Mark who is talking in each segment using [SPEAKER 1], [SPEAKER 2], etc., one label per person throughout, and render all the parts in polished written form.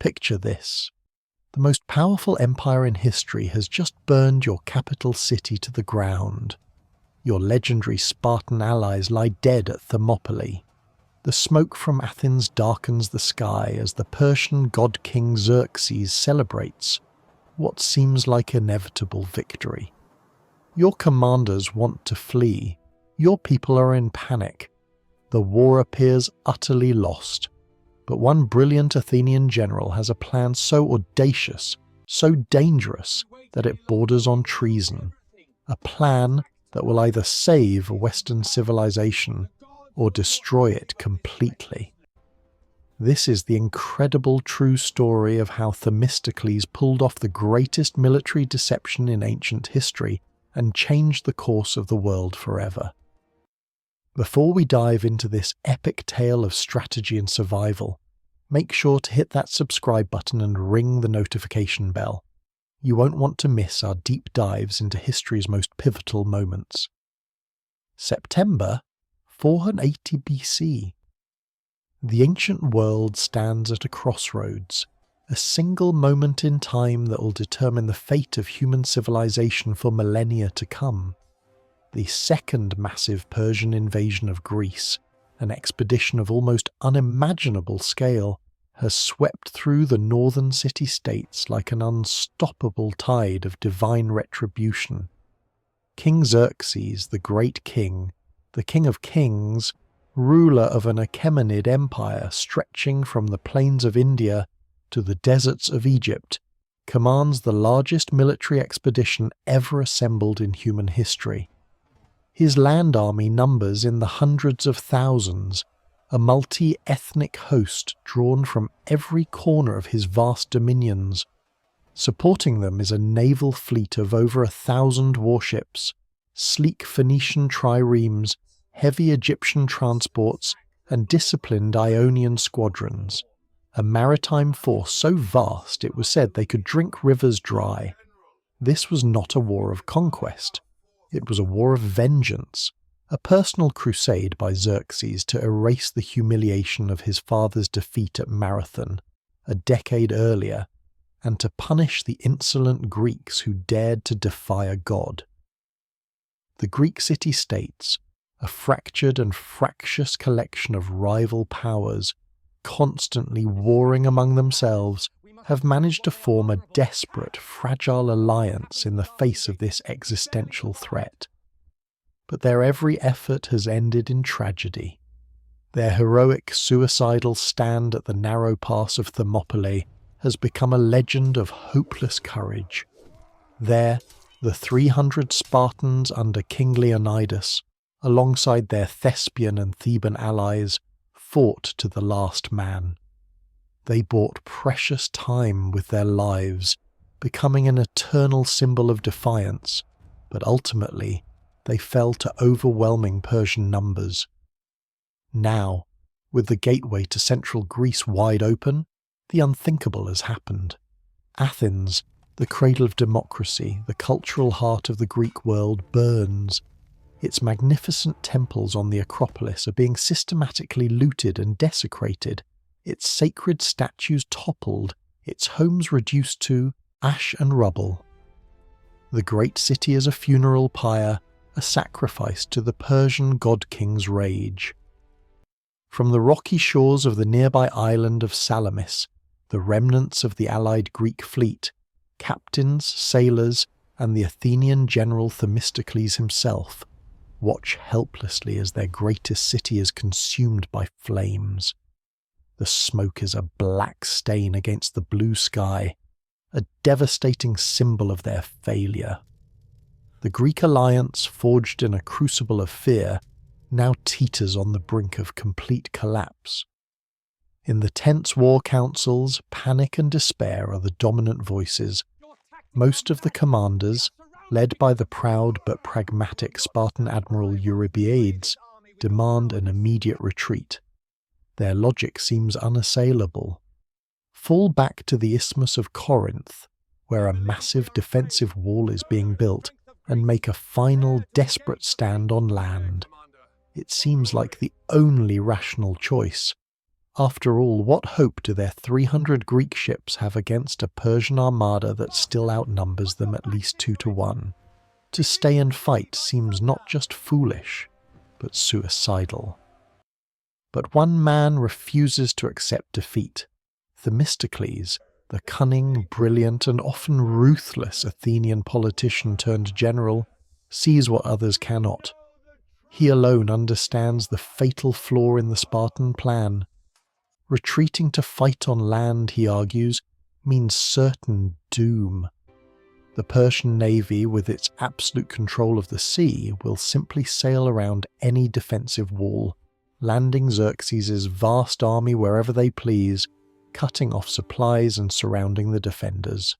[SPEAKER 1] Picture this. The most powerful empire in history has just burned your capital city to the ground. Your legendary Spartan allies lie dead at Thermopylae. The smoke from Athens darkens the sky as the Persian god-king Xerxes celebrates what seems like inevitable victory. Your commanders want to flee. Your people are in panic. The war appears utterly lost. But one brilliant Athenian general has a plan so audacious, so dangerous, that it borders on treason. A plan that will either save Western civilization or destroy it completely. This is the incredible true story of how Themistocles pulled off the greatest military deception in ancient history and changed the course of the world forever. Before we dive into this epic tale of strategy and survival, make sure to hit that subscribe button and ring the notification bell. You won't want to miss our deep dives into history's most pivotal moments. September 480 BC. The ancient world stands at a crossroads, a single moment in time that will determine the fate of human civilization for millennia to come. The second massive Persian invasion of Greece, an expedition of almost unimaginable scale, has swept through the northern city-states like an unstoppable tide of divine retribution. King Xerxes, the great king, the king of kings, ruler of an Achaemenid empire stretching from the plains of India to the deserts of Egypt, commands the largest military expedition ever assembled in human history. His land army numbers in the hundreds of thousands, a multi-ethnic host drawn from every corner of his vast dominions. Supporting them is a naval fleet of over 1,000 warships, sleek Phoenician triremes, heavy Egyptian transports, and disciplined Ionian squadrons. A maritime force so vast it was said they could drink rivers dry. This was not a war of conquest. It was a war of vengeance, a personal crusade by Xerxes to erase the humiliation of his father's defeat at Marathon a decade earlier, and to punish the insolent Greeks who dared to defy a god. The Greek city-states, a fractured and fractious collection of rival powers, constantly warring among themselves, have managed to form a desperate, fragile alliance in the face of this existential threat. But their every effort has ended in tragedy. Their heroic, suicidal stand at the narrow pass of Thermopylae has become a legend of hopeless courage. There, the 300 Spartans under King Leonidas, alongside their Thespian and Theban allies, fought to the last man. They bought precious time with their lives, becoming an eternal symbol of defiance, but ultimately they fell to overwhelming Persian numbers. Now, with the gateway to central Greece wide open, the unthinkable has happened. Athens, the cradle of democracy, the cultural heart of the Greek world, burns. Its magnificent temples on the Acropolis are being systematically looted and desecrated, its sacred statues toppled, its homes reduced to ash and rubble. The great city is a funeral pyre, a sacrifice to the Persian god-king's rage. From the rocky shores of the nearby island of Salamis, the remnants of the allied Greek fleet, captains, sailors, and the Athenian general Themistocles himself, watch helplessly as their greatest city is consumed by flames. The smoke is a black stain against the blue sky, a devastating symbol of their failure. The Greek alliance, forged in a crucible of fear, now teeters on the brink of complete collapse. In the tense war councils, panic and despair are the dominant voices. Most of the commanders, led by the proud but pragmatic Spartan admiral Eurybiades, demand an immediate retreat. Their logic seems unassailable. Fall back to the Isthmus of Corinth, where a massive defensive wall is being built, and make a final desperate stand on land. It seems like the only rational choice. After all, what hope do their 300 Greek ships have against a Persian armada that still outnumbers them at least 2-1? To stay and fight seems not just foolish, but suicidal. But one man refuses to accept defeat. Themistocles, the cunning, brilliant, and often ruthless Athenian politician turned general, sees what others cannot. He alone understands the fatal flaw in the Spartan plan. Retreating to fight on land, he argues, means certain doom. The Persian navy, with its absolute control of the sea, will simply sail around any defensive wall, landing Xerxes' vast army wherever they please, cutting off supplies and surrounding the defenders.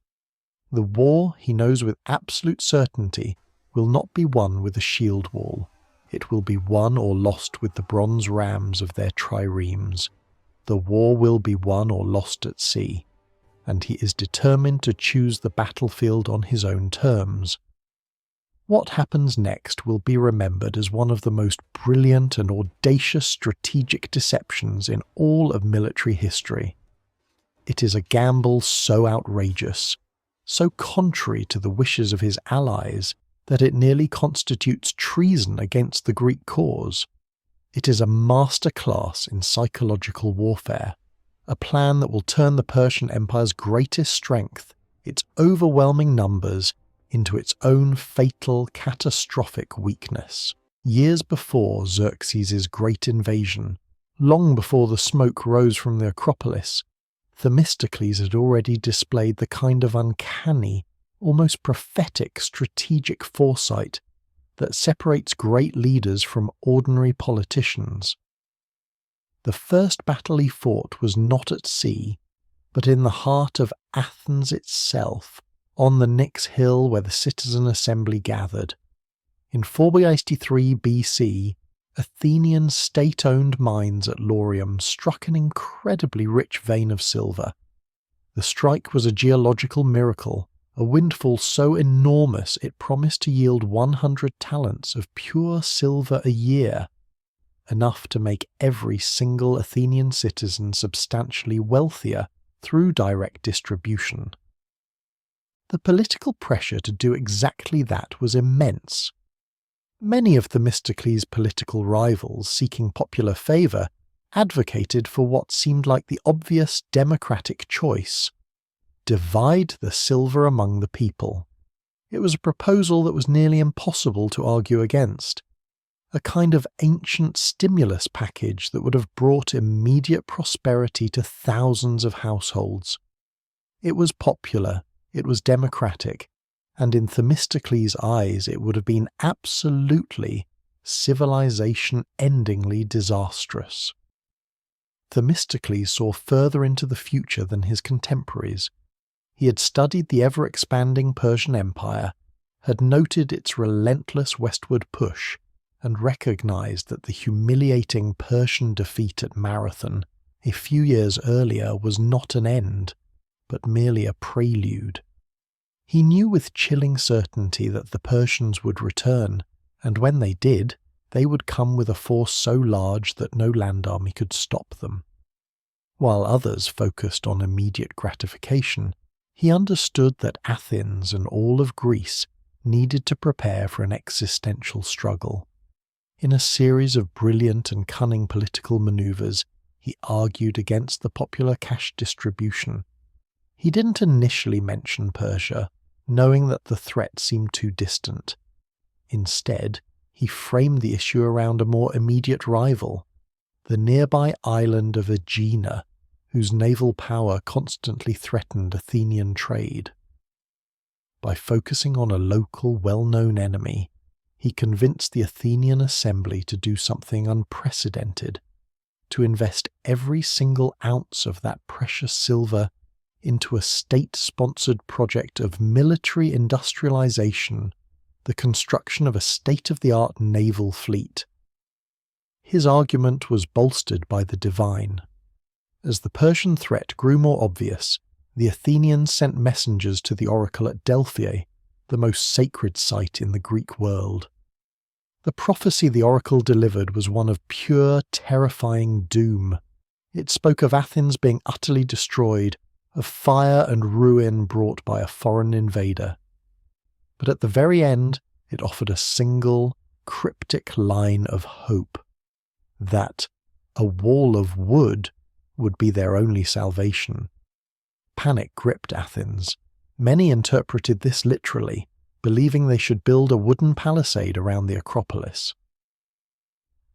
[SPEAKER 1] The war, he knows with absolute certainty, will not be won with a shield wall. It will be won or lost with the bronze rams of their triremes. The war will be won or lost at sea, and he is determined to choose the battlefield on his own terms. What happens next will be remembered as one of the most brilliant and audacious strategic deceptions in all of military history. It is a gamble so outrageous, so contrary to the wishes of his allies, that it nearly constitutes treason against the Greek cause. It is a masterclass in psychological warfare, a plan that will turn the Persian Empire's greatest strength, its overwhelming numbers, into its own fatal, catastrophic weakness. Years before Xerxes' great invasion, long before the smoke rose from the Acropolis, Themistocles had already displayed the kind of uncanny, almost prophetic strategic foresight that separates great leaders from ordinary politicians. The first battle he fought was not at sea, but in the heart of Athens itself, on the Nix hill where the citizen assembly gathered. In 483 BC, Athenian state-owned mines at Laurium struck an incredibly rich vein of silver. The strike was a geological miracle, a windfall so enormous it promised to yield 100 talents of pure silver a year, enough to make every single Athenian citizen substantially wealthier through direct distribution. The political pressure to do exactly that was immense. Many of Themistocles' political rivals seeking popular favour advocated for what seemed like the obvious democratic choice: divide the silver among the people. It was a proposal that was nearly impossible to argue against, a kind of ancient stimulus package that would have brought immediate prosperity to thousands of households. It was popular, it was democratic, and in Themistocles' eyes it would have been absolutely, civilization-endingly disastrous. Themistocles saw further into the future than his contemporaries. He had studied the ever-expanding Persian Empire, had noted its relentless westward push, and recognized that the humiliating Persian defeat at Marathon a few years earlier was not an end, but merely a prelude. He knew with chilling certainty that the Persians would return, and when they did, they would come with a force so large that no land army could stop them. While others focused on immediate gratification, he understood that Athens and all of Greece needed to prepare for an existential struggle. In a series of brilliant and cunning political maneuvers, he argued against the popular cash distribution. He didn't initially mention Persia, knowing that the threat seemed too distant. Instead, he framed the issue around a more immediate rival, the nearby island of Aegina, whose naval power constantly threatened Athenian trade. By focusing on a local, well-known enemy, he convinced the Athenian assembly to do something unprecedented, to invest every single ounce of that precious silver into a state-sponsored project of military industrialization, the construction of a state-of-the-art naval fleet. His argument was bolstered by the divine. As the Persian threat grew more obvious, the Athenians sent messengers to the oracle at Delphi, the most sacred site in the Greek world. The prophecy the oracle delivered was one of pure, terrifying doom. It spoke of Athens being utterly destroyed, of fire and ruin brought by a foreign invader. But at the very end, it offered a single, cryptic line of hope, that a wall of wood would be their only salvation. Panic gripped Athens. Many interpreted this literally, believing they should build a wooden palisade around the Acropolis.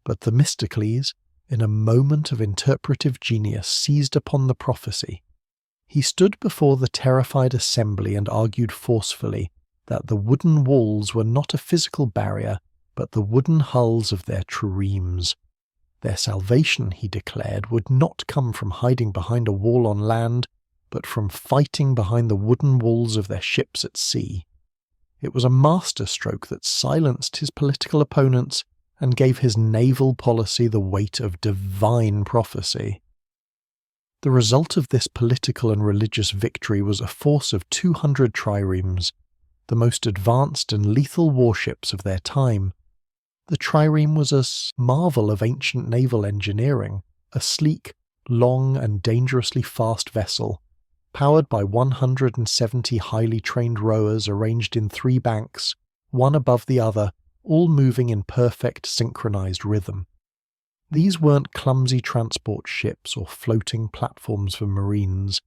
[SPEAKER 1] But Themistocles, in a moment of interpretive genius, seized upon the prophecy. He stood before the terrified assembly and argued forcefully that the wooden walls were not a physical barrier, but the wooden hulls of their triremes. Their salvation, he declared, would not come from hiding behind a wall on land, but from fighting behind the wooden walls of their ships at sea. It was a masterstroke that silenced his political opponents and gave his naval policy the weight of divine prophecy. The result of this political and religious victory was a force of 200 triremes, the most advanced and lethal warships of their time. The trireme was a marvel of ancient naval engineering, a sleek, long and dangerously fast vessel, powered by 170 highly trained rowers arranged in 3 banks, one above the other, all moving in perfect synchronized rhythm. These weren't clumsy transport ships or floating platforms for marines.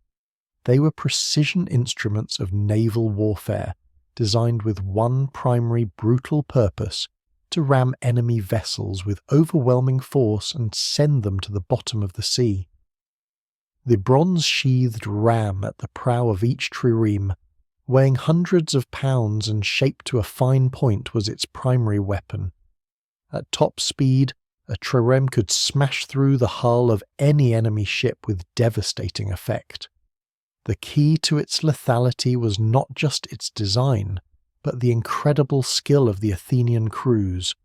[SPEAKER 1] They were precision instruments of naval warfare, designed with one primary brutal purpose: to ram enemy vessels with overwhelming force and send them to the bottom of the sea. The bronze-sheathed ram at the prow of each trireme, weighing hundreds of pounds and shaped to a fine point, was its primary weapon. At top speed, a trireme could smash through the hull of any enemy ship with devastating effect. The key to its lethality was not just its design, but the incredible skill of the Athenian crews.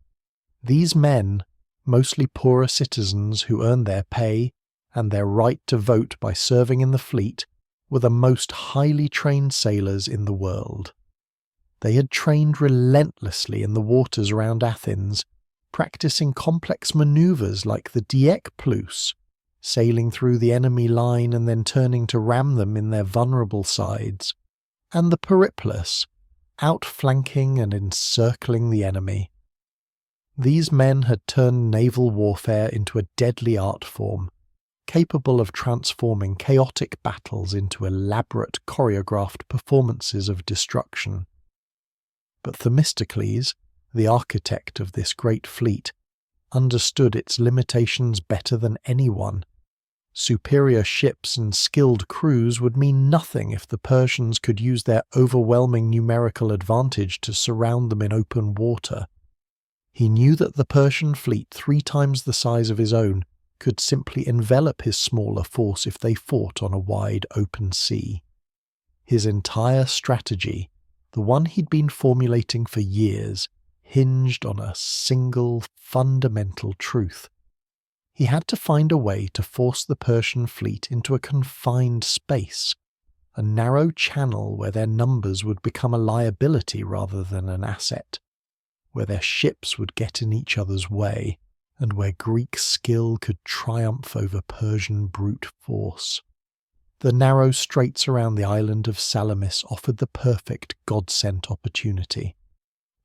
[SPEAKER 1] These men, mostly poorer citizens who earned their pay and their right to vote by serving in the fleet, were the most highly trained sailors in the world. They had trained relentlessly in the waters around Athens, practicing complex maneuvers like the diekplus, sailing through the enemy line and then turning to ram them in their vulnerable sides, and the periplus, outflanking and encircling the enemy. These men had turned naval warfare into a deadly art form, capable of transforming chaotic battles into elaborate choreographed performances of destruction. But Themistocles, the architect of this great fleet, understood its limitations better than anyone. Superior ships and skilled crews would mean nothing if the Persians could use their overwhelming numerical advantage to surround them in open water. He knew that the Persian fleet, 3 times the size of his own, could simply envelop his smaller force if they fought on a wide open sea. His entire strategy, the one he'd been formulating for years, hinged on a single fundamental truth. He had to find a way to force the Persian fleet into a confined space, a narrow channel where their numbers would become a liability rather than an asset, where their ships would get in each other's way, and where Greek skill could triumph over Persian brute force. The narrow straits around the island of Salamis offered the perfect God-sent opportunity.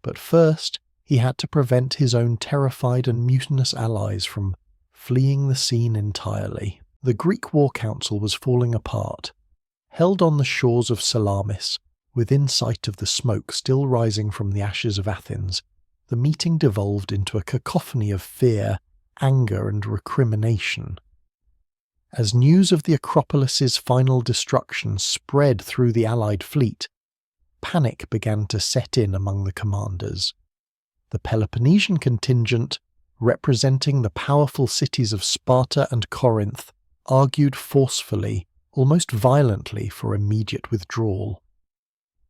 [SPEAKER 1] But first, he had to prevent his own terrified and mutinous allies from fleeing the scene entirely. The Greek war council was falling apart. Held on the shores of Salamis, within sight of the smoke still rising from the ashes of Athens, the meeting devolved into a cacophony of fear, anger, and recrimination. As news of the Acropolis's final destruction spread through the Allied fleet, panic began to set in among the commanders. The Peloponnesian contingent, representing the powerful cities of Sparta and Corinth, argued forcefully, almost violently, for immediate withdrawal.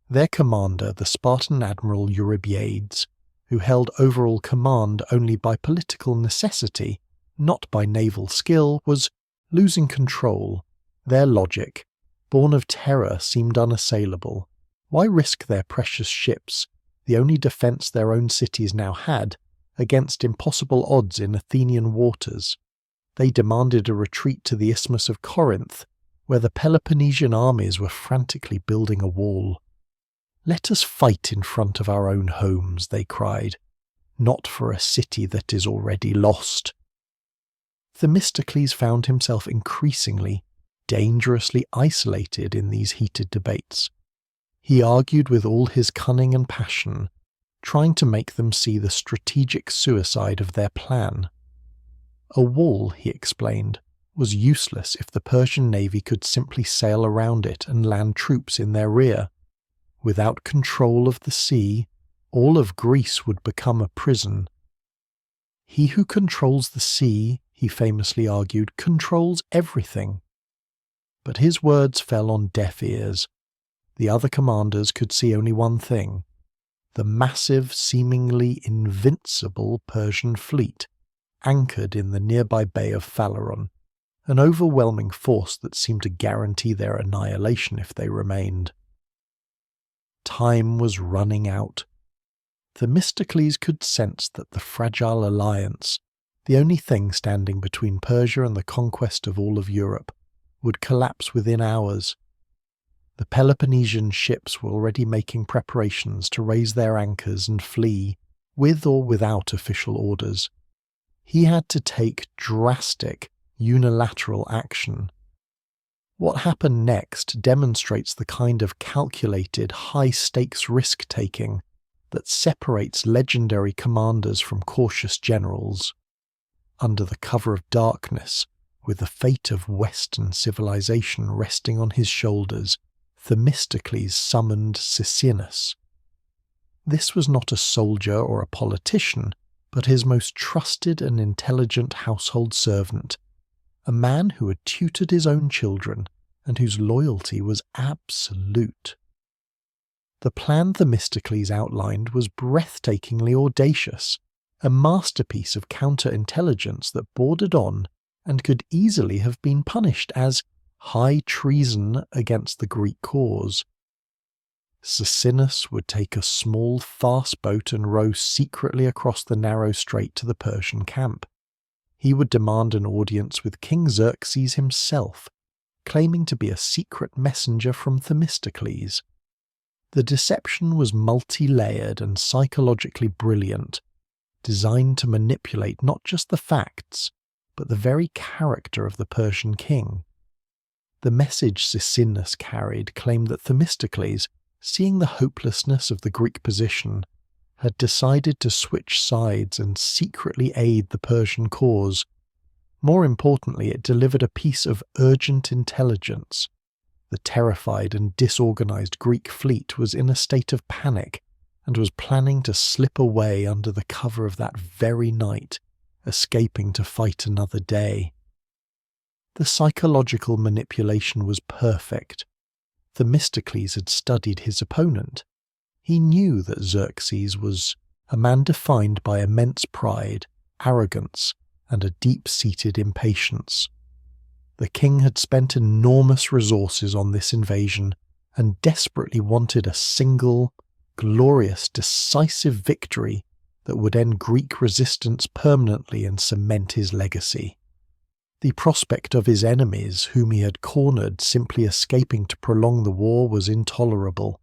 [SPEAKER 1] Their commander, the Spartan admiral Eurybiades, who held overall command only by political necessity, not by naval skill, was losing control. Their logic, born of terror, seemed unassailable. Why risk their precious ships, the only defence their own cities now had, against impossible odds in Athenian waters? They demanded a retreat to the Isthmus of Corinth, where the Peloponnesian armies were frantically building a wall. "Let us fight in front of our own homes," they cried, "not for a city that is already lost." Themistocles found himself increasingly, dangerously isolated in these heated debates. He argued with all his cunning and passion, trying to make them see the strategic suicide of their plan. A wall, he explained, was useless if the Persian navy could simply sail around it and land troops in their rear. Without control of the sea, all of Greece would become a prison. "He who controls the sea," he famously argued, "controls everything." But his words fell on deaf ears. The other commanders could see only one thing: the massive, seemingly invincible Persian fleet, anchored in the nearby bay of Phaleron, an overwhelming force that seemed to guarantee their annihilation if they remained. Time was running out. Themistocles could sense that the fragile alliance, the only thing standing between Persia and the conquest of all of Europe, would collapse within hours. The Peloponnesian ships were already making preparations to raise their anchors and flee, with or without official orders. He had to take drastic, unilateral action. What happened next demonstrates the kind of calculated, high-stakes risk-taking that separates legendary commanders from cautious generals. Under the cover of darkness, with the fate of Western civilization resting on his shoulders, Themistocles summoned Xerxes. This was not a soldier or a politician, but his most trusted and intelligent household servant, a man who had tutored his own children and whose loyalty was absolute. The plan Themistocles outlined was breathtakingly audacious, a masterpiece of counterintelligence that bordered on and could easily have been punished as high treason against the Greek cause. Xerxes would take a small, fast boat and row secretly across the narrow strait to the Persian camp. He would demand an audience with King Xerxes himself, claiming to be a secret messenger from Themistocles. The deception was multi-layered and psychologically brilliant, designed to manipulate not just the facts, but the very character of the Persian king. The message Xerxes carried claimed that Themistocles, seeing the hopelessness of the Greek position, had decided to switch sides and secretly aid the Persian cause. More importantly, it delivered a piece of urgent intelligence. The terrified and disorganized Greek fleet was in a state of panic and was planning to slip away under the cover of that very night, escaping to fight another day. The psychological manipulation was perfect. Themistocles had studied his opponent. He knew that Xerxes was a man defined by immense pride, arrogance, and a deep-seated impatience. The king had spent enormous resources on this invasion and desperately wanted a single, glorious, decisive victory that would end Greek resistance permanently and cement his legacy. The prospect of his enemies, whom he had cornered, simply escaping to prolong the war was intolerable.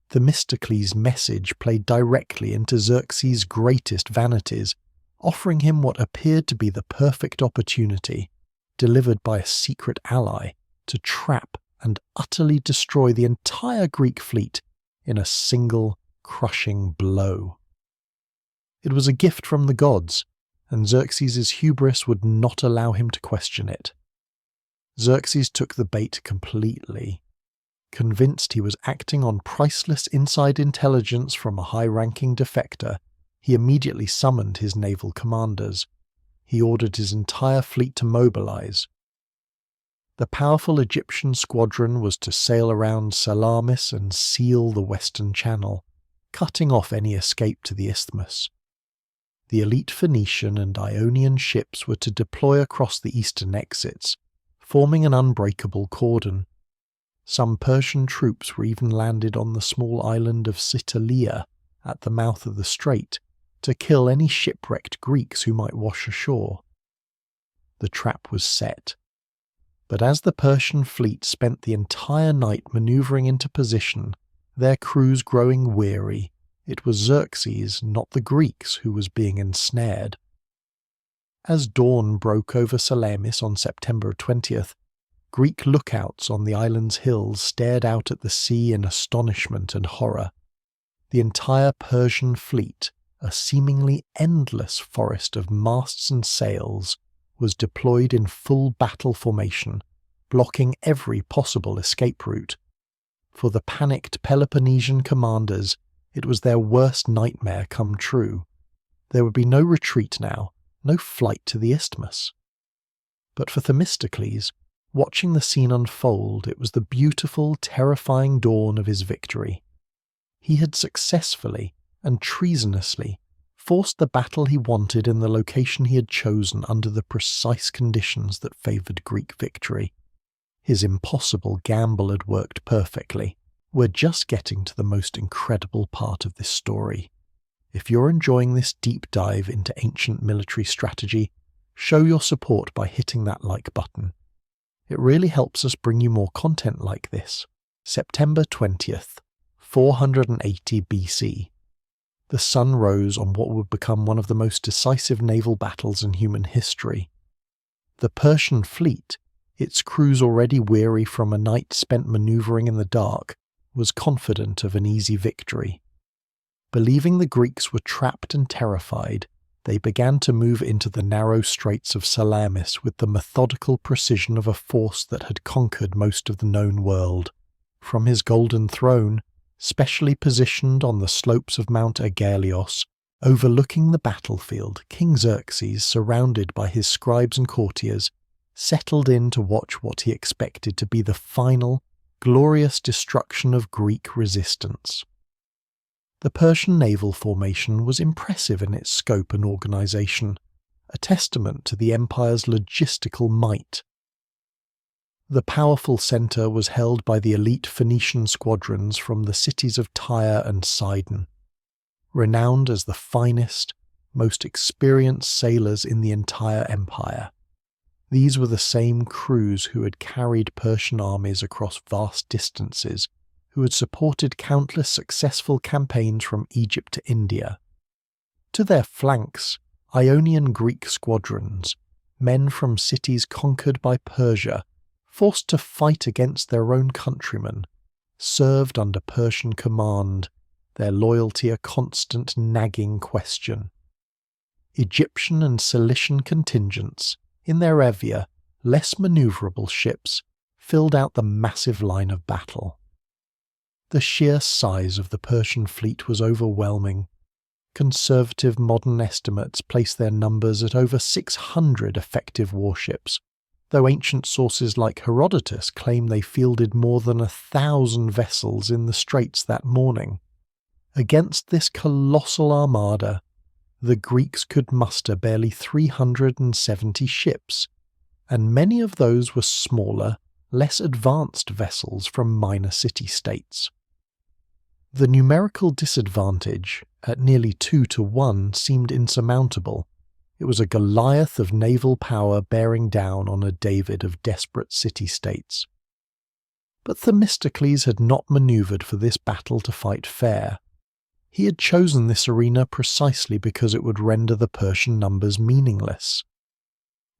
[SPEAKER 1] Themistocles' message played directly into Xerxes' greatest vanities, offering him what appeared to be the perfect opportunity, delivered by a secret ally, to trap and utterly destroy the entire Greek fleet in a single, crushing blow. It was a gift from the gods, and Xerxes' hubris would not allow him to question it. Xerxes took the bait completely. Convinced he was acting on priceless inside intelligence from a high-ranking defector, he immediately summoned his naval commanders. He ordered his entire fleet to mobilize. The powerful Egyptian squadron was to sail around Salamis and seal the western channel, cutting off any escape to the isthmus. The elite Phoenician and Ionian ships were to deploy across the eastern exits, forming an unbreakable cordon. Some Persian troops were even landed on the small island of Citalia at the mouth of the strait to kill any shipwrecked Greeks who might wash ashore. The trap was set. But as the Persian fleet spent the entire night manoeuvring into position, their crews growing weary, it was Xerxes, not the Greeks, who was being ensnared. As dawn broke over Salamis on September 20th, Greek lookouts on the island's hills stared out at the sea in astonishment and horror. The entire Persian fleet, a seemingly endless forest of masts and sails, was deployed in full battle formation, blocking every possible escape route. For the panicked Peloponnesian commanders, it was their worst nightmare come true. There would be no retreat now, no flight to the isthmus. But for Themistocles, watching the scene unfold, it was the beautiful, terrifying dawn of his victory. He had successfully and treasonously forced the battle he wanted in the location he had chosen under the precise conditions that favoured Greek victory. His impossible gamble had worked perfectly. We're just getting to the most incredible part of this story. If you're enjoying this deep dive into ancient military strategy, show your support by hitting that like button. It really helps us bring you more content like this. September 20th, 480 BC. The sun rose on what would become one of the most decisive naval battles in human history. The Persian fleet, its crews already weary from a night spent manoeuvring in the dark, was confident of an easy victory. Believing the Greeks were trapped and terrified, they began to move into the narrow straits of Salamis with the methodical precision of a force that had conquered most of the known world. From his golden throne, specially positioned on the slopes of Mount Aigailos, overlooking the battlefield, King Xerxes, surrounded by his scribes and courtiers, settled in to watch what he expected to be the final, glorious destruction of Greek resistance. The Persian naval formation was impressive in its scope and organisation, a testament to the empire's logistical might. The powerful centre was held by the elite Phoenician squadrons from the cities of Tyre and Sidon, renowned as the finest, most experienced sailors in the entire empire. These were the same crews who had carried Persian armies across vast distances, who had supported countless successful campaigns from Egypt to India. To their flanks, Ionian Greek squadrons, men from cities conquered by Persia, forced to fight against their own countrymen, served under Persian command, their loyalty a constant nagging question. Egyptian and Cilician contingents, in their heavier, less manoeuvrable ships, filled out the massive line of battle. The sheer size of the Persian fleet was overwhelming. Conservative modern estimates place their numbers at over 600 effective warships, though ancient sources like Herodotus claim they fielded more than 1,000 vessels in the straits that morning. Against this colossal armada, the Greeks could muster barely 370 ships, and many of those were smaller, less advanced vessels from minor city-states. The numerical disadvantage, at nearly 2-1, seemed insurmountable. It was a Goliath of naval power bearing down on a David of desperate city-states. But Themistocles had not manoeuvred for this battle to fight fair. He had chosen this arena precisely because it would render the Persian numbers meaningless.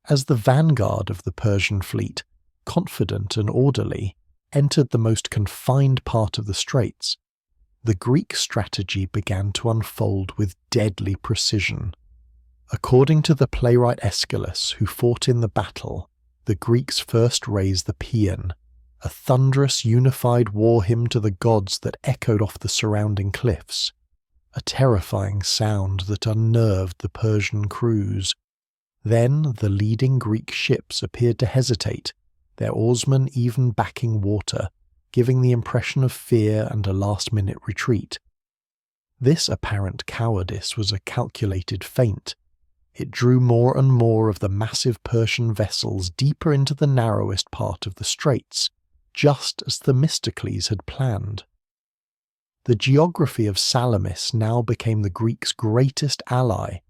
[SPEAKER 1] As the vanguard of the Persian fleet, confident and orderly, entered the most confined part of the straits, the Greek strategy began to unfold with deadly precision. According to the playwright Aeschylus, who fought in the battle, the Greeks first raised the paean, a thunderous unified war hymn to the gods that echoed off the surrounding cliffs, a terrifying sound that unnerved the Persian crews. Then the leading Greek ships appeared to hesitate, their oarsmen even backing water, giving the impression of fear and a last-minute retreat. This apparent cowardice was a calculated feint. It drew more and more of the massive Persian vessels deeper into the narrowest part of the straits, just as Themistocles had planned. The geography of Salamis now became the Greeks' greatest ally.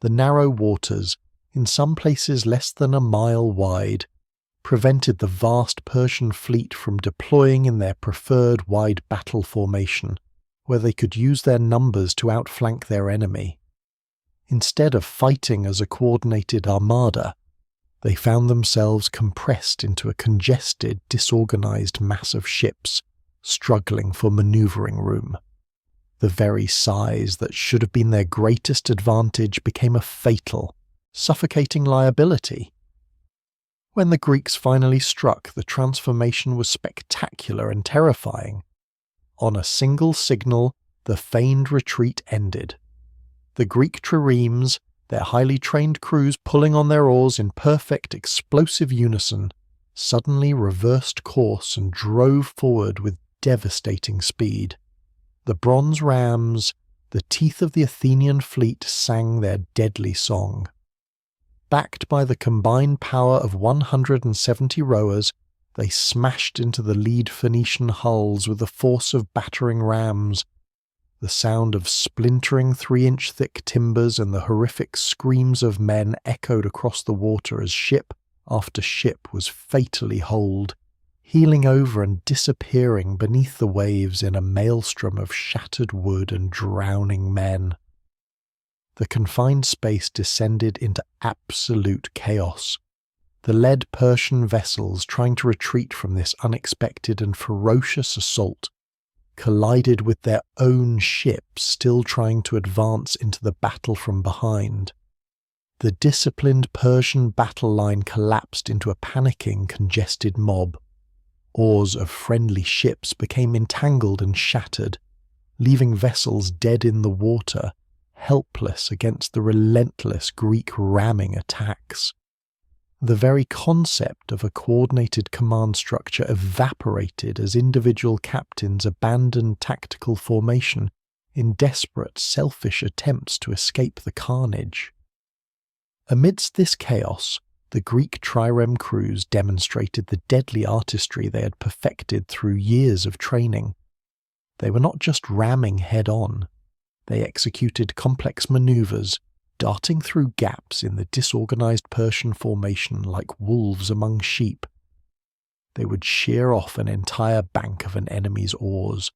[SPEAKER 1] The narrow waters, in some places less than a mile wide, prevented the vast Persian fleet from deploying in their preferred wide battle formation, where they could use their numbers to outflank their enemy. Instead of fighting as a coordinated armada, they found themselves compressed into a congested, disorganized mass of ships, struggling for maneuvering room. The very size that should have been their greatest advantage became a fatal, suffocating liability. When the Greeks finally struck, the transformation was spectacular and terrifying. On a single signal, the feigned retreat ended. The Greek triremes, their highly trained crews pulling on their oars in perfect explosive unison, suddenly reversed course and drove forward with devastating speed. The bronze rams, the teeth of the Athenian fleet, sang their deadly song. Backed by the combined power of 170 rowers, they smashed into the lead Phoenician hulls with the force of battering rams. The sound of splintering 3-inch thick timbers and the horrific screams of men echoed across the water as ship after ship was fatally holed, heeling over and disappearing beneath the waves in a maelstrom of shattered wood and drowning men. The confined space descended into absolute chaos. The lead Persian vessels, trying to retreat from this unexpected and ferocious assault, collided with their own ships still trying to advance into the battle from behind. The disciplined Persian battle line collapsed into a panicking, congested mob. Oars of friendly ships became entangled and shattered, leaving vessels dead in the water, helpless against the relentless Greek ramming attacks. The very concept of a coordinated command structure evaporated as individual captains abandoned tactical formation in desperate, selfish attempts to escape the carnage. Amidst this chaos, the Greek trireme crews demonstrated the deadly artistry they had perfected through years of training. They were not just ramming head-on. They executed complex maneuvers, darting through gaps in the disorganized Persian formation like wolves among sheep. They would shear off an entire bank of an enemy's oars,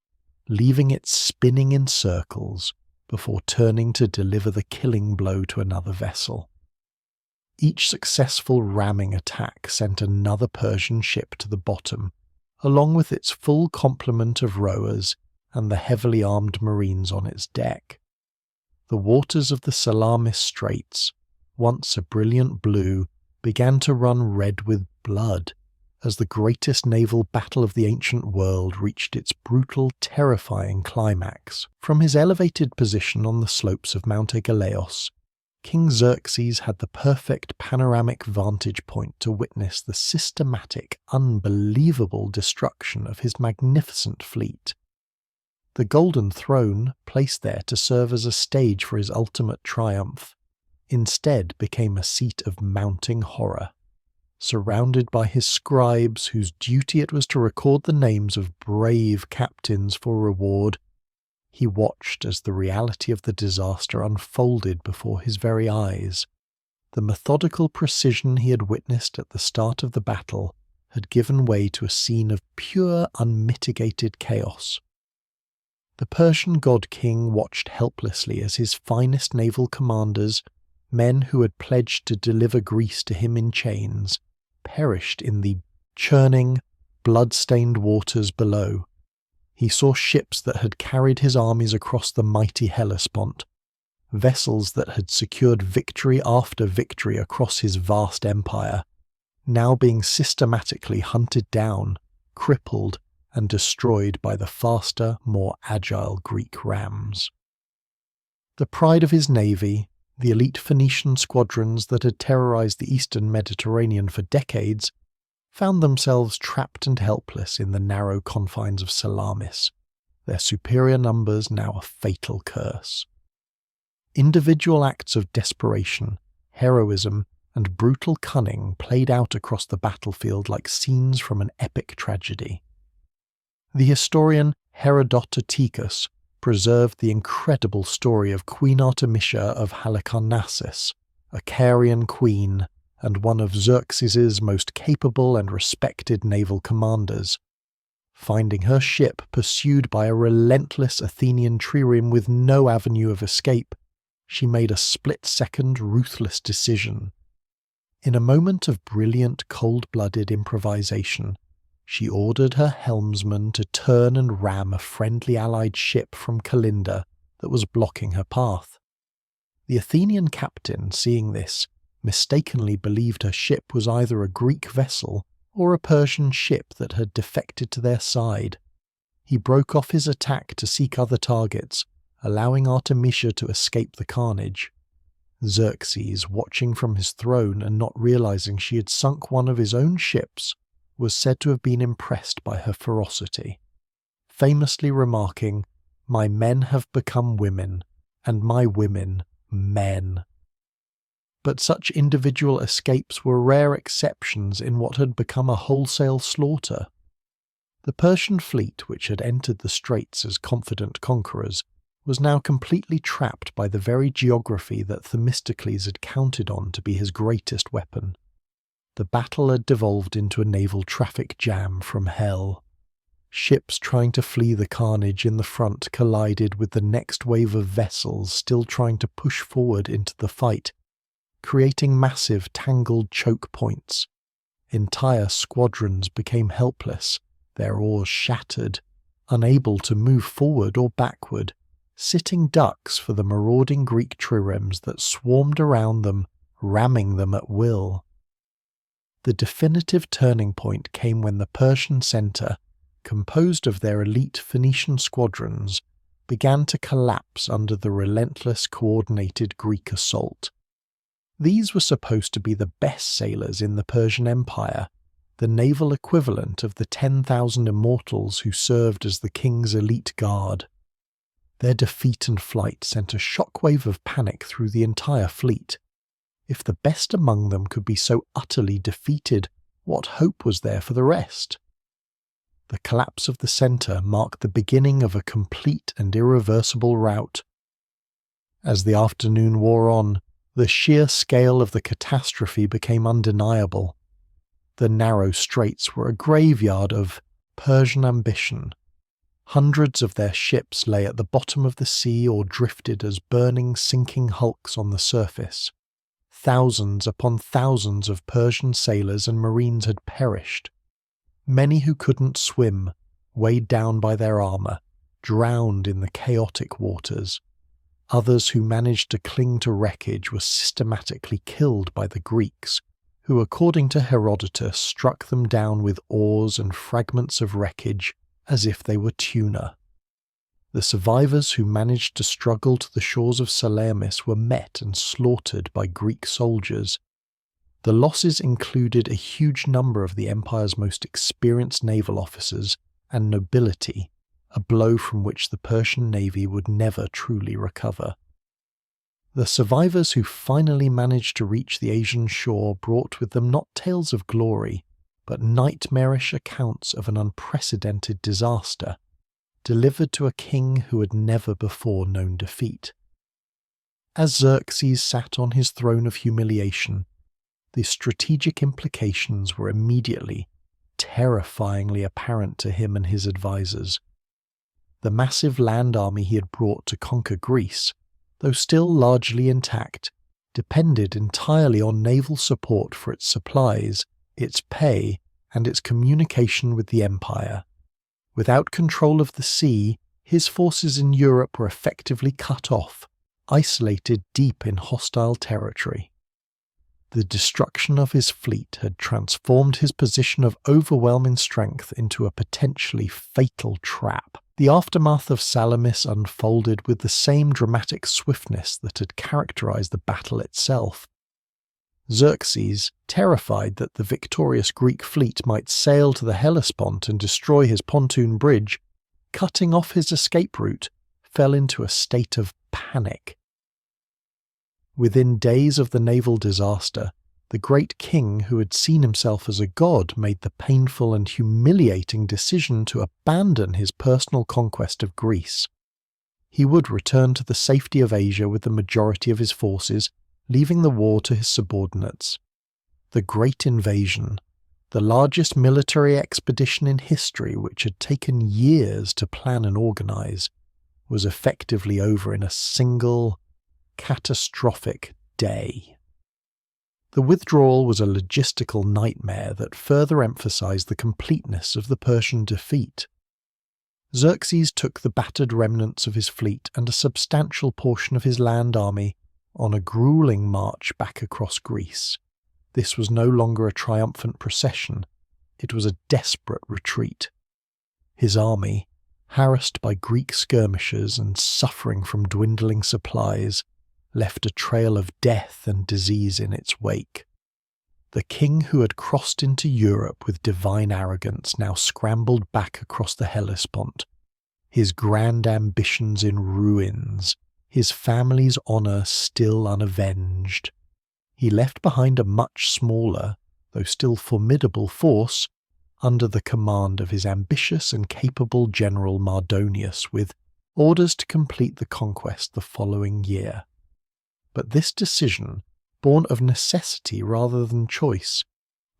[SPEAKER 1] leaving it spinning in circles before turning to deliver the killing blow to another vessel. Each successful ramming attack sent another Persian ship to the bottom, along with its full complement of rowers and the heavily armed marines on its deck. The waters of the Salamis Straits, once a brilliant blue, began to run red with blood as the greatest naval battle of the ancient world reached its brutal, terrifying climax. From his elevated position on the slopes of Mount Aigaleos, King Xerxes had the perfect panoramic vantage point to witness the systematic, unbelievable destruction of his magnificent fleet. The Golden Throne, placed there to serve as a stage for his ultimate triumph, instead became a seat of mounting horror. Surrounded by his scribes, whose duty it was to record the names of brave captains for reward, he watched as the reality of the disaster unfolded before his very eyes. The methodical precision he had witnessed at the start of the battle had given way to a scene of pure, unmitigated chaos. The Persian god-king watched helplessly as his finest naval commanders, men who had pledged to deliver Greece to him in chains, perished in the churning, blood-stained waters below. He saw ships that had carried his armies across the mighty Hellespont, vessels that had secured victory after victory across his vast empire, now being systematically hunted down, crippled, and destroyed by the faster, more agile Greek rams. The pride of his navy, the elite Phoenician squadrons that had terrorized the eastern Mediterranean for decades, found themselves trapped and helpless in the narrow confines of Salamis, their superior numbers now a fatal curse. Individual acts of desperation, heroism, and brutal cunning played out across the battlefield like scenes from an epic tragedy. The historian Herodotus preserved the incredible story of Queen Artemisia of Halicarnassus, a Carian queen and one of Xerxes's most capable and respected naval commanders. Finding her ship pursued by a relentless Athenian trireme with no avenue of escape, she made a split-second, ruthless decision. In a moment of brilliant, cold-blooded improvisation, she ordered her helmsman to turn and ram a friendly allied ship from Calinda that was blocking her path. The Athenian captain, seeing this, mistakenly believed her ship was either a Greek vessel or a Persian ship that had defected to their side. He broke off his attack to seek other targets, allowing Artemisia to escape the carnage. Xerxes, watching from his throne and not realizing she had sunk one of his own ships, was said to have been impressed by her ferocity, famously remarking, "My men have become women, and my women men." But such individual escapes were rare exceptions in what had become a wholesale slaughter. The Persian fleet, which had entered the straits as confident conquerors, was now completely trapped by the very geography that Themistocles had counted on to be his greatest weapon. The battle had devolved into a naval traffic jam from hell. Ships trying to flee the carnage in the front collided with the next wave of vessels still trying to push forward into the fight, creating massive tangled choke points. Entire squadrons became helpless, their oars shattered, unable to move forward or backward, sitting ducks for the marauding Greek triremes that swarmed around them, ramming them at will. The definitive turning point came when the Persian centre, composed of their elite Phoenician squadrons, began to collapse under the relentless coordinated Greek assault. These were supposed to be the best sailors in the Persian Empire, the naval equivalent of the 10,000 immortals who served as the king's elite guard. Their defeat and flight sent a shockwave of panic through the entire fleet. If the best among them could be so utterly defeated, what hope was there for the rest? The collapse of the centre marked the beginning of a complete and irreversible rout. As the afternoon wore on, the sheer scale of the catastrophe became undeniable. The narrow straits were a graveyard of Persian ambition. Hundreds of their ships lay at the bottom of the sea or drifted as burning, sinking hulks on the surface. Thousands upon thousands of Persian sailors and marines had perished. Many who couldn't swim, weighed down by their armour, drowned in the chaotic waters. Others who managed to cling to wreckage were systematically killed by the Greeks, who, according to Herodotus, struck them down with oars and fragments of wreckage as if they were tuna. The survivors who managed to struggle to the shores of Salamis were met and slaughtered by Greek soldiers. The losses included a huge number of the empire's most experienced naval officers and nobility, a blow from which the Persian navy would never truly recover. The survivors who finally managed to reach the Asian shore brought with them not tales of glory, but nightmarish accounts of an unprecedented disaster, delivered to a king who had never before known defeat. As Xerxes sat on his throne of humiliation, the strategic implications were immediately, terrifyingly apparent to him and his advisors. The massive land army he had brought to conquer Greece, though still largely intact, depended entirely on naval support for its supplies, its pay, and its communication with the empire. Without control of the sea, his forces in Europe were effectively cut off, isolated deep in hostile territory. The destruction of his fleet had transformed his position of overwhelming strength into a potentially fatal trap. The aftermath of Salamis unfolded with the same dramatic swiftness that had characterized the battle itself. Xerxes, terrified that the victorious Greek fleet might sail to the Hellespont and destroy his pontoon bridge, cutting off his escape route, fell into a state of panic. Within days of the naval disaster, the great king who had seen himself as a god made the painful and humiliating decision to abandon his personal conquest of Greece. He would return to the safety of Asia with the majority of his forces, leaving the war to his subordinates. The Great Invasion, the largest military expedition in history which had taken years to plan and organize, was effectively over in a single, catastrophic day. The withdrawal was a logistical nightmare that further emphasized the completeness of the Persian defeat. Xerxes took the battered remnants of his fleet and a substantial portion of his land army on a grueling march back across Greece. This was no longer a triumphant procession, it was a desperate retreat. His army, harassed by Greek skirmishers and suffering from dwindling supplies, left a trail of death and disease in its wake. The king who had crossed into Europe with divine arrogance now scrambled back across the Hellespont, his grand ambitions in ruins, his family's honour still unavenged. He left behind a much smaller, though still formidable force, under the command of his ambitious and capable general Mardonius, with orders to complete the conquest the following year. But this decision, born of necessity rather than choice,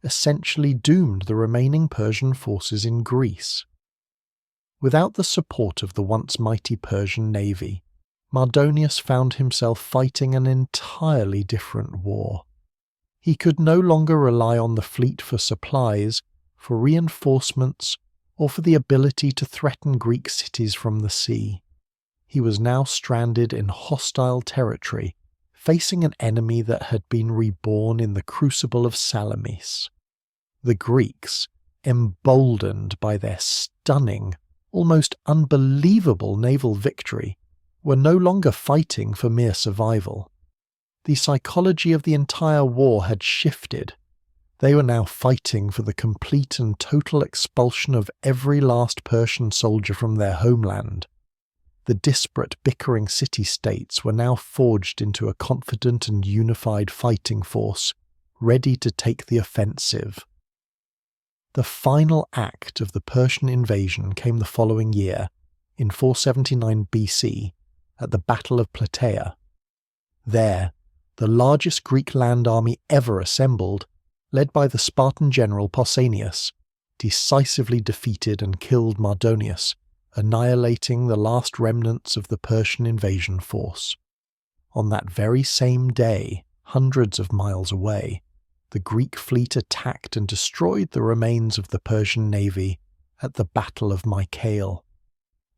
[SPEAKER 1] essentially doomed the remaining Persian forces in Greece. Without the support of the once mighty Persian navy, Mardonius found himself fighting an entirely different war. He could no longer rely on the fleet for supplies, for reinforcements, or for the ability to threaten Greek cities from the sea. He was now stranded in hostile territory, facing an enemy that had been reborn in the crucible of Salamis. The Greeks, emboldened by their stunning, almost unbelievable naval victory, were no longer fighting for mere survival. The psychology of the entire war had shifted. They were now fighting for the complete and total expulsion of every last Persian soldier from their homeland. The disparate, bickering city-states were now forged into a confident and unified fighting force, ready to take the offensive. The final act of the Persian invasion came the following year, in 479 BC, at the Battle of Plataea. There, the largest Greek land army ever assembled, led by the Spartan general Pausanias, decisively defeated and killed Mardonius, annihilating the last remnants of the Persian invasion force. On that very same day, hundreds of miles away, the Greek fleet attacked and destroyed the remains of the Persian navy at the Battle of Mycale.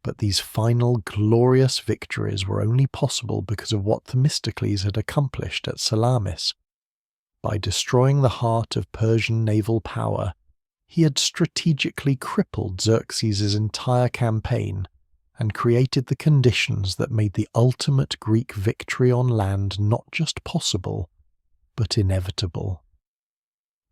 [SPEAKER 1] But these final glorious victories were only possible because of what Themistocles had accomplished at Salamis. By destroying the heart of Persian naval power, he had strategically crippled Xerxes' entire campaign and created the conditions that made the ultimate Greek victory on land not just possible, but inevitable.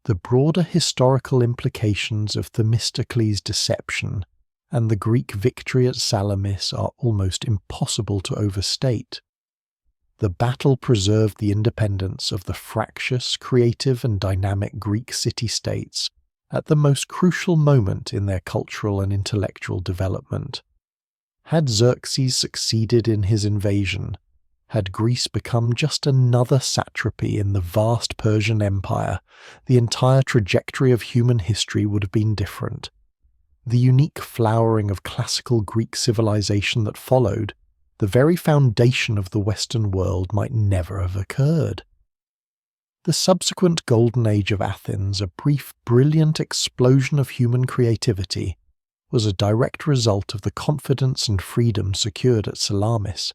[SPEAKER 1] The broader historical implications of Themistocles' deception and the Greek victory at Salamis are almost impossible to overstate. The battle preserved the independence of the fractious, creative and dynamic Greek city-states at the most crucial moment in their cultural and intellectual development. Had Xerxes succeeded in his invasion, had Greece become just another satrapy in the vast Persian Empire, the entire trajectory of human history would have been different. The unique flowering of classical Greek civilization that followed, the very foundation of the Western world, might never have occurred. The subsequent Golden Age of Athens, a brief, brilliant explosion of human creativity, was a direct result of the confidence and freedom secured at Salamis.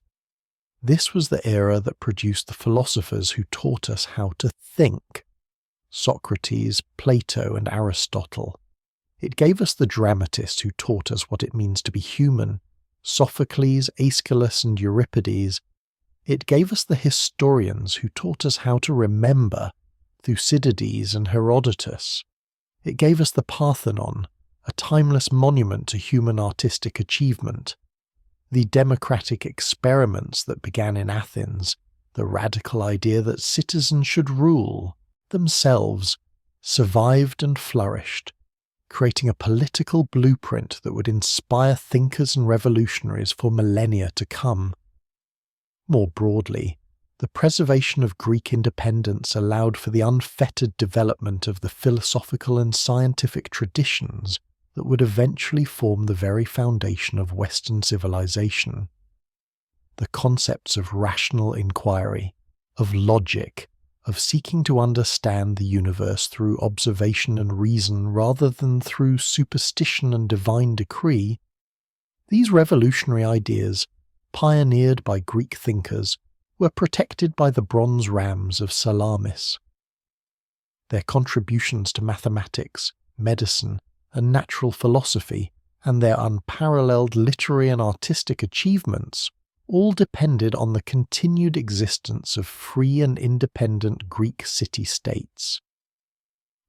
[SPEAKER 1] This was the era that produced the philosophers who taught us how to think: Socrates, Plato, and Aristotle. It gave us the dramatists who taught us what it means to be human: Sophocles, Aeschylus, and Euripides. It gave us the historians who taught us how to remember: Thucydides and Herodotus. It gave us the Parthenon, a timeless monument to human artistic achievement. The democratic experiments that began in Athens, the radical idea that citizens should rule themselves, survived and flourished, creating a political blueprint that would inspire thinkers and revolutionaries for millennia to come. More broadly, The preservation of Greek independence allowed for the unfettered development of the philosophical and scientific traditions that would eventually form the very foundation of Western civilization. The concepts of rational inquiry, of logic, of seeking to understand the universe through observation and reason rather than through superstition and divine decree, these revolutionary ideas, pioneered by Greek thinkers, were protected by the bronze rams of Salamis. Their contributions to mathematics, medicine, and natural philosophy, and their unparalleled literary and artistic achievements, all depended on the continued existence of free and independent Greek city-states.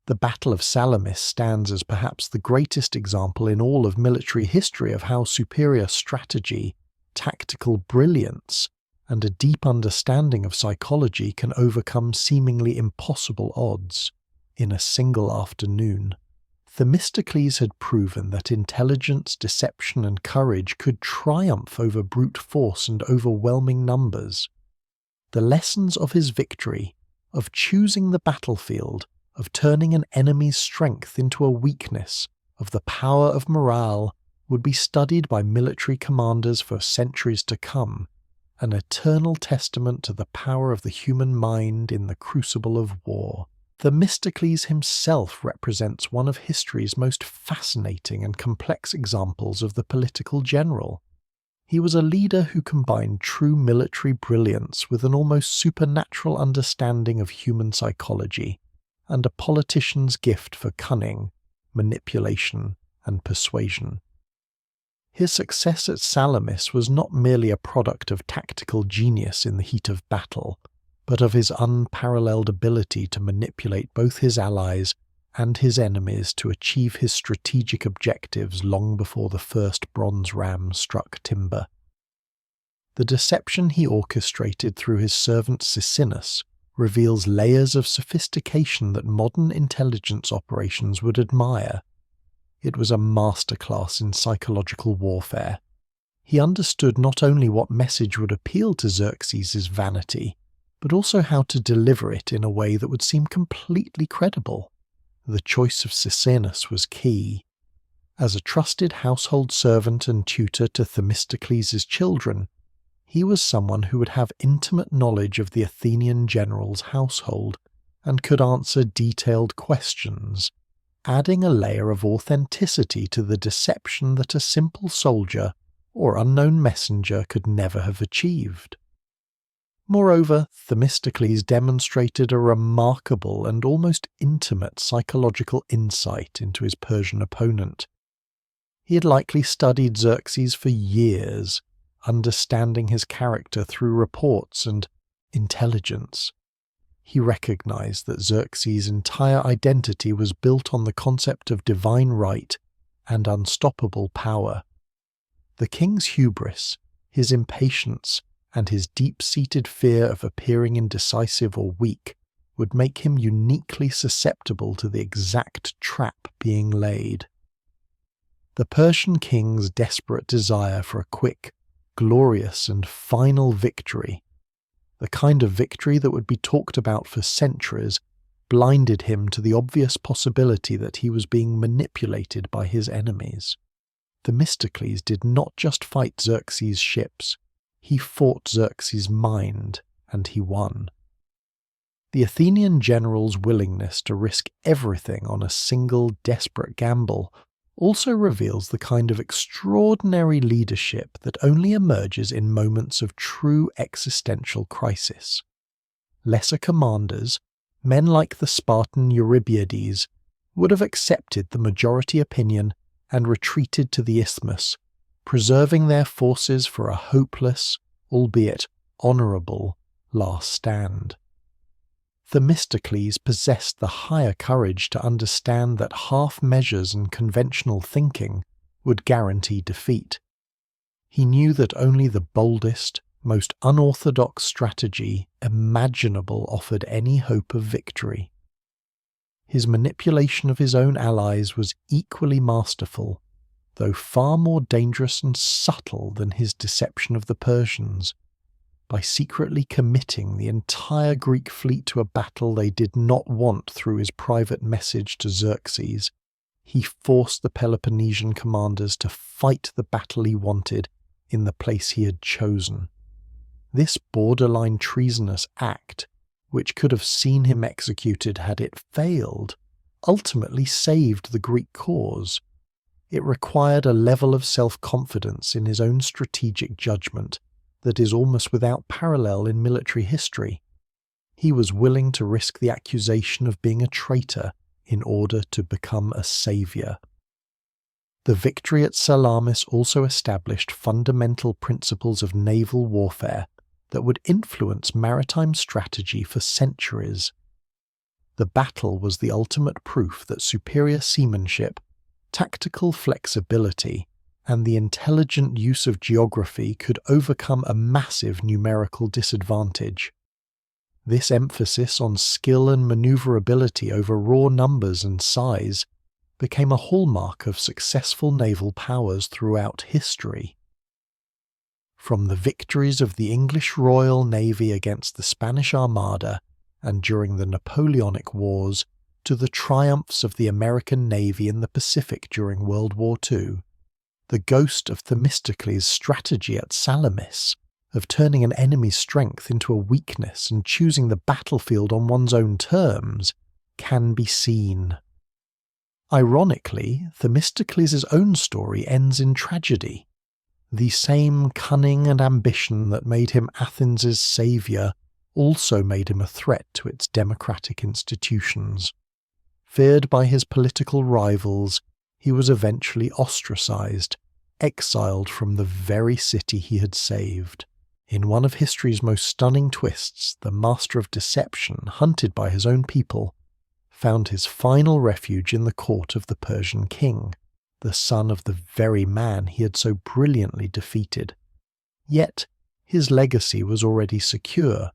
[SPEAKER 1] The Battle of Salamis stands as perhaps the greatest example in all of military history of how superior strategy, tactical brilliance, and a deep understanding of psychology can overcome seemingly impossible odds in a single afternoon. Themistocles had proven that intelligence, deception, and courage could triumph over brute force and overwhelming numbers. The lessons of his victory, of choosing the battlefield, of turning an enemy's strength into a weakness, of the power of morale, would be studied by military commanders for centuries to come, an eternal testament to the power of the human mind in the crucible of war. Themistocles himself represents one of history's most fascinating and complex examples of the political general. He was a leader who combined true military brilliance with an almost supernatural understanding of human psychology, and a politician's gift for cunning, manipulation, and persuasion. His success at Salamis was not merely a product of tactical genius in the heat of battle, but of his unparalleled ability to manipulate both his allies and his enemies to achieve his strategic objectives long before the first bronze ram struck timber. The deception he orchestrated through his servant Sisinus reveals layers of sophistication that modern intelligence operations would admire. It was a masterclass in psychological warfare. He understood not only what message would appeal to Xerxes' vanity, but also how to deliver it in a way that would seem completely credible. The choice of Sisinus was key. As a trusted household servant and tutor to Themistocles' children, he was someone who would have intimate knowledge of the Athenian general's household and could answer detailed questions, adding a layer of authenticity to the deception that a simple soldier or unknown messenger could never have achieved. Moreover, Themistocles demonstrated a remarkable and almost intimate psychological insight into his Persian opponent. He had likely studied Xerxes for years, understanding his character through reports and intelligence. He recognized that Xerxes' entire identity was built on the concept of divine right and unstoppable power. The king's hubris, his impatience, and his deep-seated fear of appearing indecisive or weak would make him uniquely susceptible to the exact trap being laid. The Persian king's desperate desire for a quick, glorious, and final victory, the kind of victory that would be talked about for centuries, blinded him to the obvious possibility that he was being manipulated by his enemies. Themistocles did not just fight Xerxes' ships, he fought Xerxes' mind, and he won. The Athenian general's willingness to risk everything on a single desperate gamble also reveals the kind of extraordinary leadership that only emerges in moments of true existential crisis. Lesser commanders, men like the Spartan Eurybiades, would have accepted the majority opinion and retreated to the isthmus, preserving their forces for a hopeless, albeit honourable, last stand. Themistocles possessed the higher courage to understand that half measures and conventional thinking would guarantee defeat. He knew that only the boldest, most unorthodox strategy imaginable offered any hope of victory. His manipulation of his own allies was equally masterful, though far more dangerous and subtle than his deception of the Persians. by secretly committing the entire Greek fleet to a battle they did not want through his private message to Xerxes, he forced the Peloponnesian commanders to fight the battle he wanted in the place he had chosen. This borderline treasonous act, which could have seen him executed had it failed, ultimately saved the Greek cause. It required a level of self-confidence in his own strategic judgment that is almost without parallel in military history. He was willing to risk the accusation of being a traitor in order to become a saviour. The victory at Salamis also established fundamental principles of naval warfare that would influence maritime strategy for centuries. The battle was the ultimate proof that superior seamanship, tactical flexibility, and the intelligent use of geography could overcome a massive numerical disadvantage. This emphasis on skill and maneuverability over raw numbers and size became a hallmark of successful naval powers throughout history. From the victories of the English Royal Navy against the Spanish Armada and during the Napoleonic Wars to the triumphs of the American Navy in the Pacific during World War II, the ghost of Themistocles' strategy at Salamis, of turning an enemy's strength into a weakness and choosing the battlefield on one's own terms, can be seen. Ironically, Themistocles' own story ends in tragedy. The same cunning and ambition that made him Athens' saviour also made him a threat to its democratic institutions. Feared by his political rivals, he was eventually ostracized, exiled from the very city he had saved. In one of history's most stunning twists, the master of deception, hunted by his own people, found his final refuge in the court of the Persian king, the son of the very man he had so brilliantly defeated. Yet his legacy was already secure.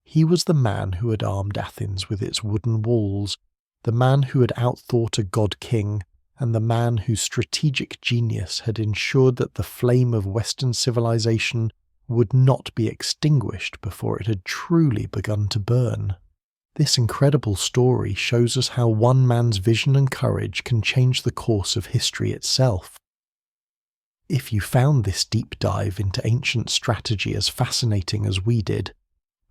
[SPEAKER 1] He was the man who had armed Athens with its wooden walls, the man who had outthought a god-king, and the man whose strategic genius had ensured that the flame of Western civilization would not be extinguished before it had truly begun to burn. This incredible story shows us how one man's vision and courage can change the course of history itself. If you found this deep dive into ancient strategy as fascinating as we did,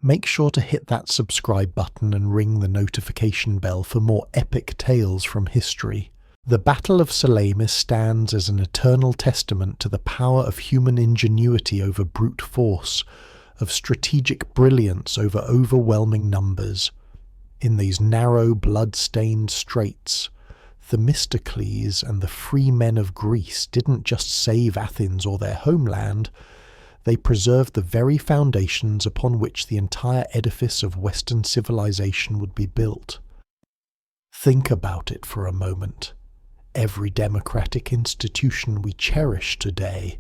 [SPEAKER 1] make sure to hit that subscribe button and ring the notification bell for more epic tales from history. The Battle of Salamis stands as an eternal testament to the power of human ingenuity over brute force, of strategic brilliance over overwhelming numbers. In these narrow, blood-stained straits, Themistocles and the free men of Greece didn't just save Athens or their homeland, they preserved the very foundations upon which the entire edifice of Western civilization would be built. Think about it for a moment. Every democratic institution we cherish today,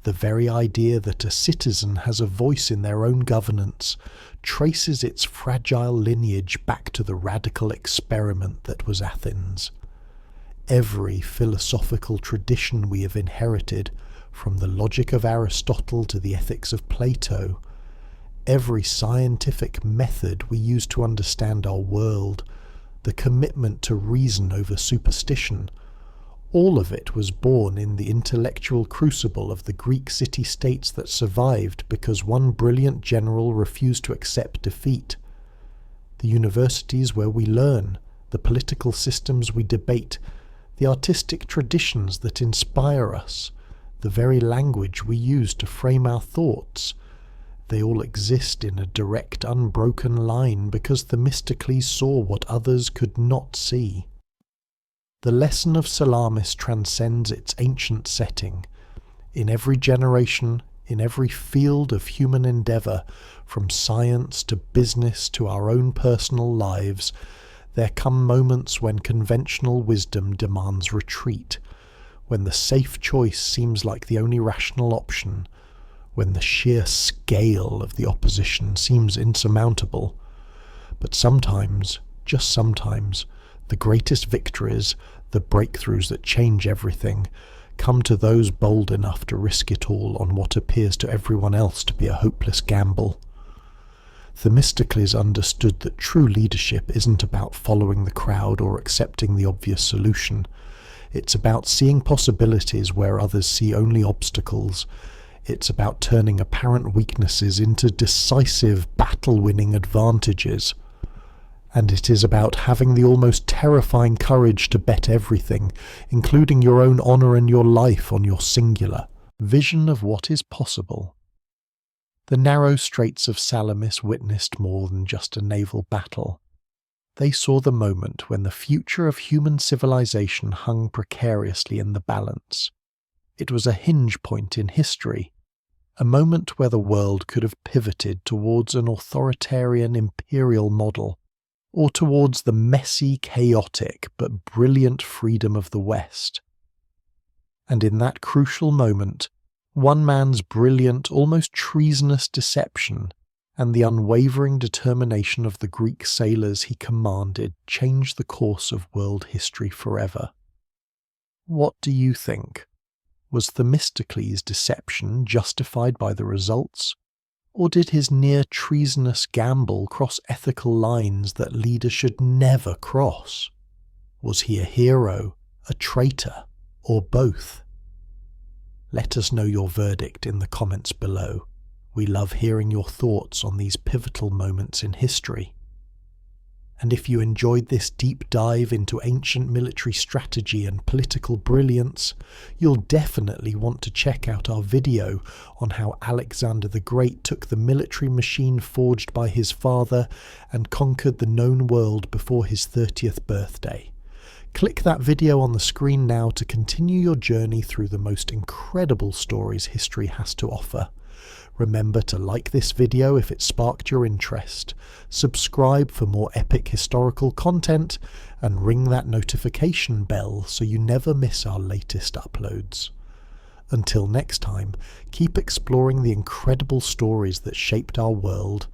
[SPEAKER 1] the very idea that a citizen has a voice in their own governance, traces its fragile lineage back to the radical experiment that was Athens. Every philosophical tradition we have inherited, from the logic of Aristotle to the ethics of Plato, every scientific method we use to understand our world, the commitment to reason over superstition, all of it was born in the intellectual crucible of the Greek city-states that survived because one brilliant general refused to accept defeat. The universities where we learn, the political systems we debate, the artistic traditions that inspire us, the very language we use to frame our thoughts, they all exist in a direct, unbroken line because Themistocles saw what others could not see. The lesson of Salamis transcends its ancient setting. In every generation, in every field of human endeavour, from science to business to our own personal lives, there come moments when conventional wisdom demands retreat, when the safe choice seems like the only rational option, when the sheer scale of the opposition seems insurmountable. But sometimes, just sometimes, the greatest victories, the breakthroughs that change everything, come to those bold enough to risk it all on what appears to everyone else to be a hopeless gamble. Themistocles understood that true leadership isn't about following the crowd or accepting the obvious solution. It's about seeing possibilities where others see only obstacles. It's about turning apparent weaknesses into decisive, battle-winning advantages. And it is about having the almost terrifying courage to bet everything, including your own honour and your life, on your singular vision of what is possible. The narrow straits of Salamis witnessed more than just a naval battle. They saw the moment when the future of human civilization hung precariously in the balance. It was a hinge point in history, a moment where the world could have pivoted towards an authoritarian imperial model, or towards the messy, chaotic, but brilliant freedom of the West. And in that crucial moment, one man's brilliant, almost treasonous deception and the unwavering determination of the Greek sailors he commanded changed the course of world history forever. What do you think? Was Themistocles' deception justified by the results? Or did his near-treasonous gamble cross ethical lines that leaders should never cross? Was he a hero, a traitor, or both? Let us know your verdict in the comments below. We love hearing your thoughts on these pivotal moments in history. And if you enjoyed this deep dive into ancient military strategy and political brilliance, you'll definitely want to check out our video on how Alexander the Great took the military machine forged by his father and conquered the known world before his 30th birthday. Click that video on the screen now to continue your journey through the most incredible stories history has to offer. Remember to like this video if it sparked your interest, subscribe for more epic historical content, and ring that notification bell so you never miss our latest uploads. Until next time, keep exploring the incredible stories that shaped our world,